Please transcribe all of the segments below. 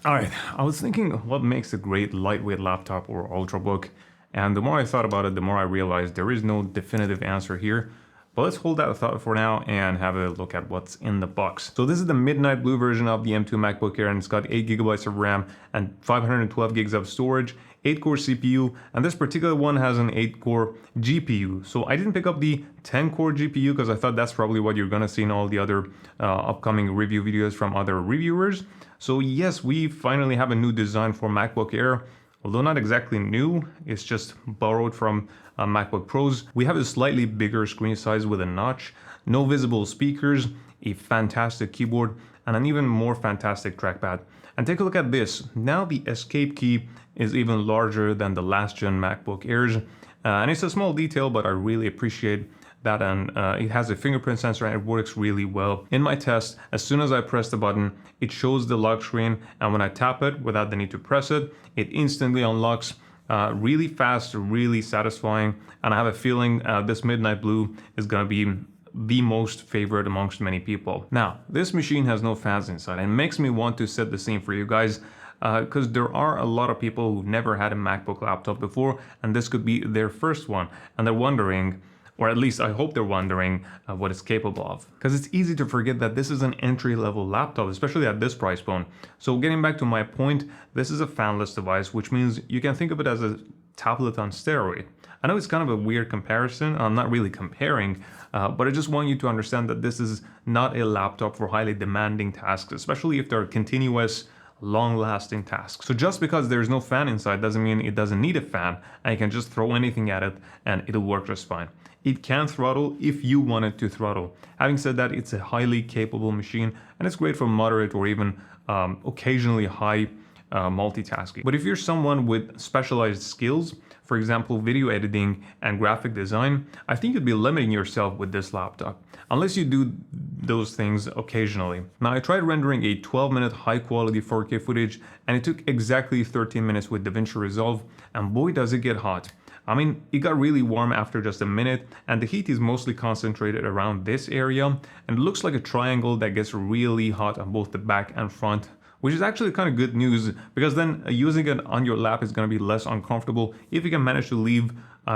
Alright, I was thinking what makes a great lightweight laptop or ultrabook, and the more I thought about it, the more I realized there is no definitive answer here. But let's hold that thought for now and have a look at what's in the box. So this is the midnight blue version of the M2 MacBook Air, and it's got 8 GB of RAM and 512 gigs of storage, 8-core CPU, and this particular one has an 8-core GPU. So I didn't pick up the 10-core GPU because I thought that's probably what you're gonna see in all the other upcoming review videos from other reviewers. So yes, we finally have a new design for MacBook Air. Although not exactly new, it's just borrowed from MacBook Pros. We have a slightly bigger screen size with a notch, no visible speakers, a fantastic keyboard, and an even more fantastic trackpad. And take a look at this. Now the escape key is even larger than the last gen MacBook Airs. And it's a small detail, but I really appreciate that, and it has a fingerprint sensor and it works really well. In my test, as soon as I press the button, it shows the lock screen, and when I tap it without the need to press it, it instantly unlocks. Really fast, really satisfying, and I have a feeling this midnight blue is gonna be the most favorite amongst many people. Now, this machine has no fans inside, and it makes me want to set the scene for you guys, because there are a lot of people who never had a MacBook laptop before, and this could be their first one, and they're wondering, or at least I hope they're wondering what it's capable of. Because it's easy to forget that this is an entry-level laptop, especially at this price point. So getting back to my point, this is a fanless device, which means you can think of it as a tablet on steroid. I know it's kind of a weird comparison, I'm not really comparing, but I just want you to understand that this is not a laptop for highly demanding tasks, especially if they're continuous, long-lasting tasks. So just because there's no fan inside doesn't mean it doesn't need a fan, and you can just throw anything at it and it'll work just fine. It can throttle if you want it to throttle. Having said that, it's a highly capable machine, and it's great for moderate or even occasionally high multitasking. But if you're someone with specialized skills, for example video editing and graphic design, I think you'd be limiting yourself with this laptop, unless you do those things occasionally. Now, I tried rendering a 12-minute high-quality 4K footage, and it took exactly 13 minutes with DaVinci Resolve, and boy does it get hot. I mean, it got really warm after just a minute, and the heat is mostly concentrated around this area, and it looks like a triangle that gets really hot on both the back and front, which is actually kind of good news, because then using it on your lap is going to be less uncomfortable if you can manage to leave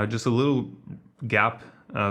just a little gap,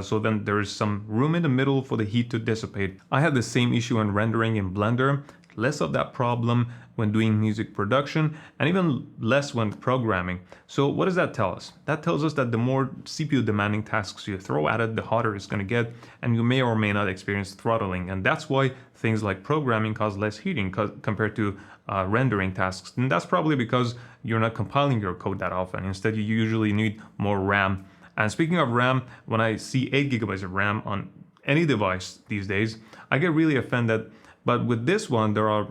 so then there is some room in the middle for the heat to dissipate. I had the same issue when rendering in Blender, less of that problem when doing music production, and even less when programming. So what does that tell us? That tells us that the more CPU demanding tasks you throw at it, the hotter it's gonna get, and you may or may not experience throttling. And that's why things like programming cause less heating compared to rendering tasks. And that's probably because you're not compiling your code that often. Instead, you usually need more RAM. And speaking of RAM, when I see 8 GB of RAM on any device these days, I get really offended. But with this one, there are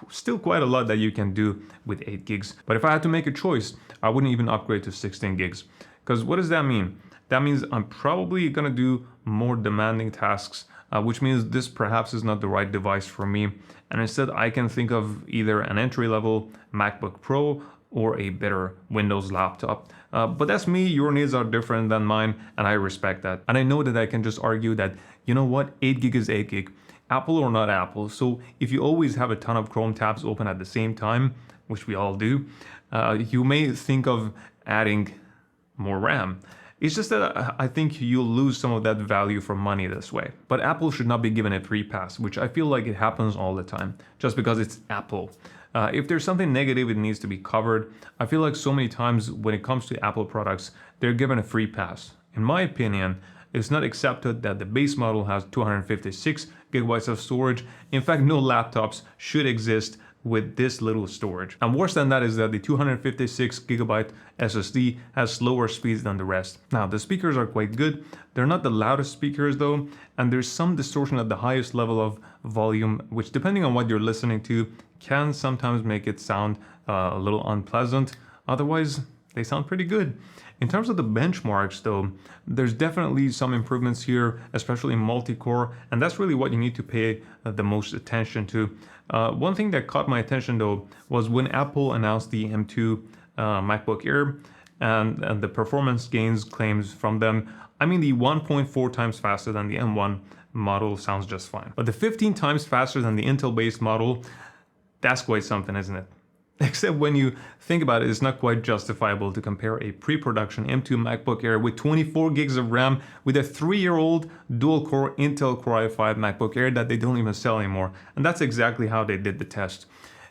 still quite a lot that you can do with 8 gigs. But if I had to make a choice, I wouldn't even upgrade to 16 gigs. Because what does that mean? That means I'm probably gonna do more demanding tasks, which means this perhaps is not the right device for me. And instead, I can think of either an entry-level MacBook Pro or a better Windows laptop. But that's me, your needs are different than mine, and I respect that. And I know that I can just argue that, you know what, 8 gig is 8 gig. Apple or not Apple. So if you always have a ton of Chrome tabs open at the same time, which we all do, you may think of adding more RAM. It's just that I think you'll lose some of that value for money this way. But Apple should not be given a free pass, which I feel like it happens all the time, just because it's Apple. If there's something negative, it needs to be covered. I feel like so many times when it comes to Apple products, they're given a free pass. In my opinion, it's not accepted that the base model has 256 gigabytes of storage. In fact, no laptops should exist with this little storage. And worse than that is that the 256 gigabyte SSD has slower speeds than the rest. Now, the speakers are quite good. They're not the loudest speakers though, and there's some distortion at the highest level of volume, which depending on what you're listening to, can sometimes make it sound a little unpleasant. Otherwise, they sound pretty good. In terms of the benchmarks though, there's definitely some improvements here, especially in multi-core, and that's really what you need to pay the most attention to. One thing that caught my attention though was when Apple announced the M2 MacBook Air and the performance gains claims from them. I mean, the 1.4 times faster than the M1 model sounds just fine. But the 15 times faster than the Intel-based model, that's quite something, isn't it? Except when you think about it, it's not quite justifiable to compare a pre-production M2 MacBook Air with 24 gigs of RAM with a 3-year-old dual-core Intel Core i5 MacBook Air that they don't even sell anymore. And that's exactly how they did the test.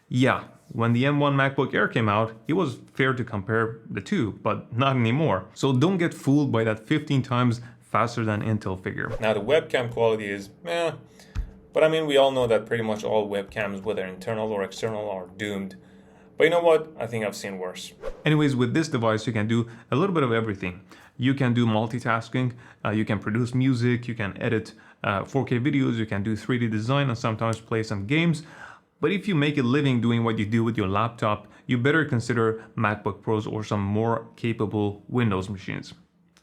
Yeah, when the M1 MacBook Air came out, it was fair to compare the two, but not anymore. So don't get fooled by that 15 times faster than Intel figure. Now the webcam quality is meh, but I mean we all know that pretty much all webcams, whether internal or external, are doomed. But you know what? I think I've seen worse. Anyways, with this device, you can do a little bit of everything. You can do multitasking, you can produce music, you can edit 4K videos, you can do 3D design and sometimes play some games. But if you make a living doing what you do with your laptop, you better consider MacBook Pros or some more capable Windows machines.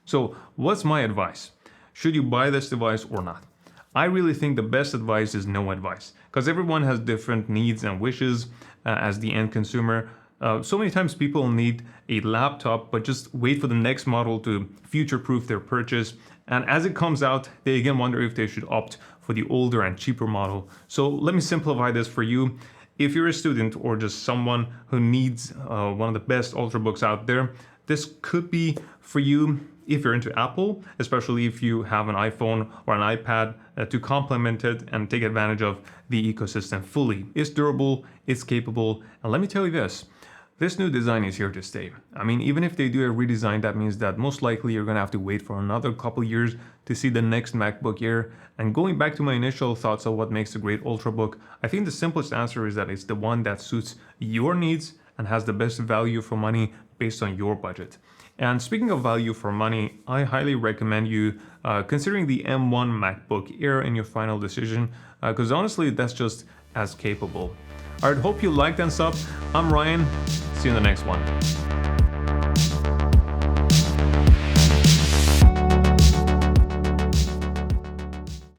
So what's my advice? Should you buy this device or not? I really think the best advice is no advice, because everyone has different needs and wishes as the end consumer. So many times people need a laptop but just wait for the next model to future-proof their purchase, and as it comes out they again wonder if they should opt for the older and cheaper model. So let me simplify this for you. If you're a student or just someone who needs one of the best Ultrabooks out there, this could be for you. If you're into Apple, especially if you have an iPhone or an iPad to complement it and take advantage of the ecosystem fully. It's durable, it's capable, and let me tell you this new design is here to stay. I mean, even if they do a redesign, that means that most likely you're gonna have to wait for another couple years to see the next MacBook Air. And going back to my initial thoughts of what makes a great Ultrabook, I think the simplest answer is that it's the one that suits your needs and has the best value for money based on your budget. And speaking of value for money, I highly recommend you considering the M1 MacBook Air in your final decision, because honestly, that's just as capable. Alright, hope you liked and sub. I'm Ryan. See you in the next one.